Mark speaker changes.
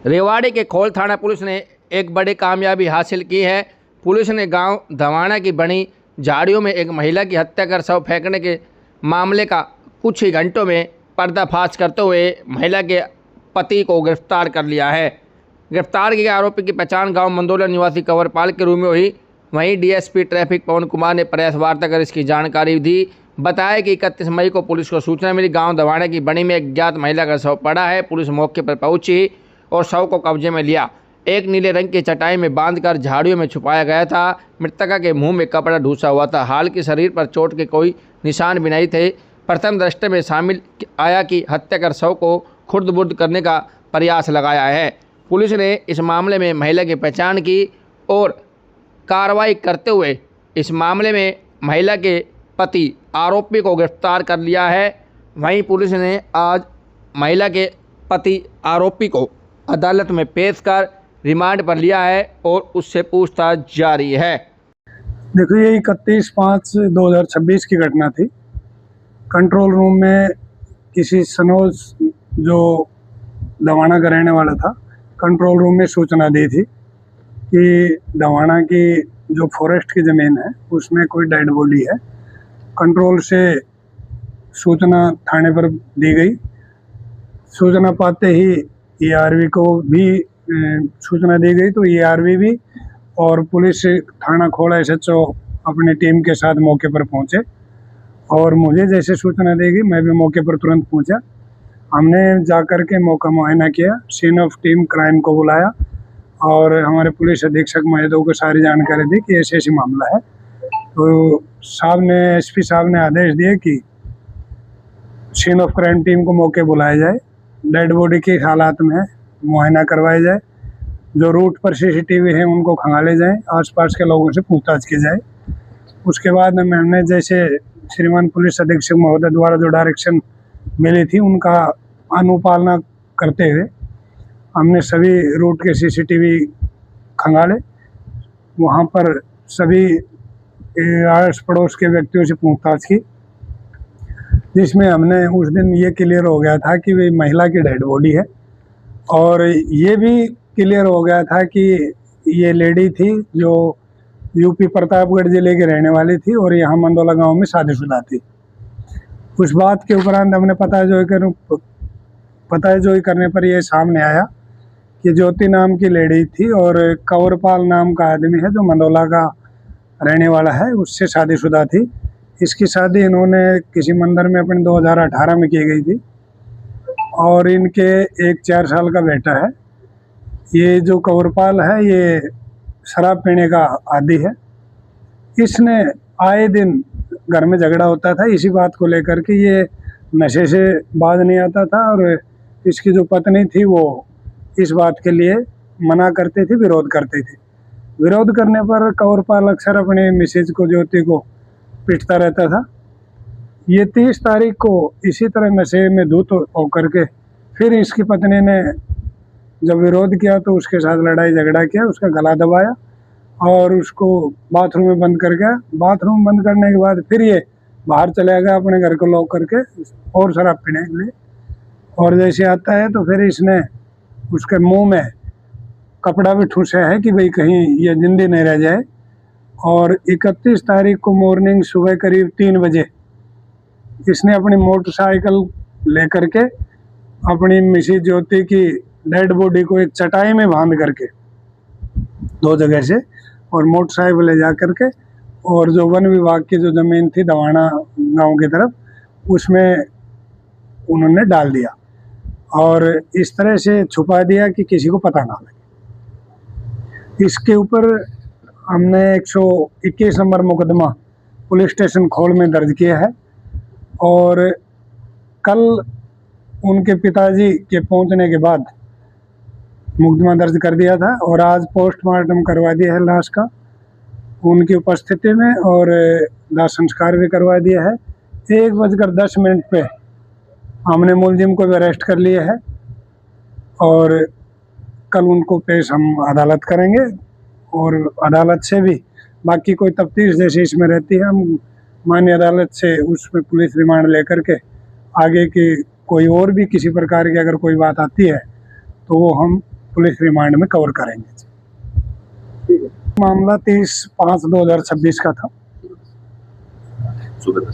Speaker 1: रेवाड़ी के खोल थाना पुलिस ने एक बड़ी कामयाबी हासिल की है। पुलिस ने गांव धवाना की बनी झाड़ियों में एक महिला की हत्या कर शव फेंकने के मामले का कुछ ही घंटों में पर्दाफाश करते हुए महिला के पति को गिरफ्तार कर लिया है। गिरफ्तार किए गए आरोपी की पहचान गांव मंदोला निवासी कंवरपाल के रूप में हुई। वहीं डीएसपी ट्रैफिक पवन कुमार ने प्रेस वार्ता कर इसकी जानकारी दी। बताया कि 31 मई को पुलिस को सूचना मिली गांव धवाना की बनी में एक ज्ञात महिला का शव पड़ा है। पुलिस मौके पर पहुंची और शव को कब्जे में लिया। एक नीले रंग की चटाई में बांधकर झाड़ियों में छुपाया गया था। मृतका के मुंह में कपड़ा ढूंसा हुआ था। हालांकि शरीर पर चोट के कोई निशान भी नहीं थे। प्रथम दृष्टि में सामने आया कि हत्या कर शव को खुर्द-बुर्द करने का प्रयास लगाया है। पुलिस ने इस मामले में महिला की पहचान की और कार्रवाई करते हुए इस मामले में महिला के पति आरोपी को गिरफ्तार कर लिया है। वहीं पुलिस ने आज महिला के पति आरोपी को अदालत में पेश कर रिमांड पर लिया है और उससे पूछताछ जारी है।
Speaker 2: देखो, ये 31/5/2026 की घटना थी। कंट्रोल रूम में किसी सनोज जो दवाना का रहने वाला था, कंट्रोल रूम में सूचना दी थी कि दवाना की जो फॉरेस्ट की ज़मीन है उसमें कोई डेड बॉडी है। कंट्रोल से सूचना थाने पर दी गई। सूचना पाते ही ईआरवी को भी सूचना दी गई, तो ईआरवी भी और पुलिस थाना खोला एसएचओ अपनी टीम के साथ मौके पर पहुंचे और मुझे जैसे सूचना दी गई मैं भी मौके पर तुरंत पहुंचा। हमने जाकर के मौका मुआयना किया, सीन ऑफ टीम क्राइम को बुलाया और हमारे पुलिस अधीक्षक महोदय को सारी जानकारी दी कि ऐसे ऐसे मामला है। तो साहब ने एसपी साहब ने आदेश दिए कि सीन ऑफ क्राइम टीम को मौके बुलाया जाए, डेड बॉडी के हालात में मुआयना करवाया जाए, जो रूट पर सीसीटीवी है उनको खंगाले जाएं, आसपास के लोगों से पूछताछ की जाए। उसके बाद हमने जैसे श्रीमान पुलिस अधीक्षक महोदय द्वारा जो डायरेक्शन मिली थी उनका अनुपालना करते हुए हमने सभी रूट के सीसीटीवी खंगाले। वहाँ पर सभी आस पड़ोस के व्यक्तियों से पूछताछ की, जिसमें हमने उस दिन ये क्लियर हो गया था कि वे महिला की डेड बॉडी है और ये भी क्लियर हो गया था कि ये लेडी थी जो यूपी प्रतापगढ़ जिले की रहने वाली थी और यहाँ मंदोला गांव में शादीशुदा थी। उस बात के उपरांत हमने पताजोई करने पर यह सामने आया कि ज्योति नाम की लेडी थी और कंवरपाल नाम का आदमी है जो मंदोला का रहने वाला है, उससे शादीशुदा थी। इसकी शादी इन्होंने किसी मंदिर में अपने 2018 में की गई थी और इनके एक 4 साल का बेटा है। ये जो कंवरपाल है ये शराब पीने का आदी है। इसने आए दिन घर में झगड़ा होता था इसी बात को लेकर के, ये नशे से बाज नहीं आता था और इसकी जो पत्नी थी वो इस बात के लिए मना करती थी, विरोध करती थी। विरोध करने पर कंवरपाल अक्सर अपने मिसेज को ज्योति को पीटता रहता था। ये 30 तारीख को इसी तरह नशे में धुत होकर के फिर इसकी पत्नी ने जब विरोध किया तो उसके साथ लड़ाई झगड़ा किया, उसका गला दबाया और उसको बाथरूम में बंद कर गया। बाथरूम बंद करने के बाद फिर ये बाहर चला गया अपने घर को लॉक करके और शराब पीने के लिए। और जैसे आता है तो फिर इसने उसके मुंह में कपड़ा भी ठूसा है कि भाई कहीं ये जिंदी नहीं रह जाए। और 31 तारीख को मॉर्निंग सुबह करीब 3 बजे इसने अपनी मोटरसाइकिल लेकर के अपनी मिसेज ज्योति की डेड बॉडी को एक चटाई में बांध करके 2 जगह से और मोटरसाइकिल ले जा करके और जो वन विभाग की जो ज़मीन थी दवाना गांव की तरफ उसमें उन्होंने डाल दिया और इस तरह से छुपा दिया कि किसी को पता ना लगे। इसके ऊपर हमने 121 नंबर मुकदमा पुलिस स्टेशन खोल में दर्ज किया है और कल उनके पिताजी के पहुंचने के बाद मुकदमा दर्ज कर दिया था और आज पोस्टमार्टम करवा दिया है लाश का उनकी उपस्थिति में और दाह संस्कार भी करवा दिया है। 1:10 पे हमने मुलजिम को भी अरेस्ट कर लिया है और कल उनको पेश हम अदालत करेंगे और अदालत से भी बाकी कोई तफ्तीश जैसे इसमें रहती है हम माननीय अदालत से उसमें पुलिस रिमांड लेकर के आगे की कोई और भी किसी प्रकार की अगर कोई बात आती है तो वो हम पुलिस रिमांड में कवर करेंगे।
Speaker 3: ठीक है।
Speaker 2: मामला 30/5/2026 का था।
Speaker 3: सुबह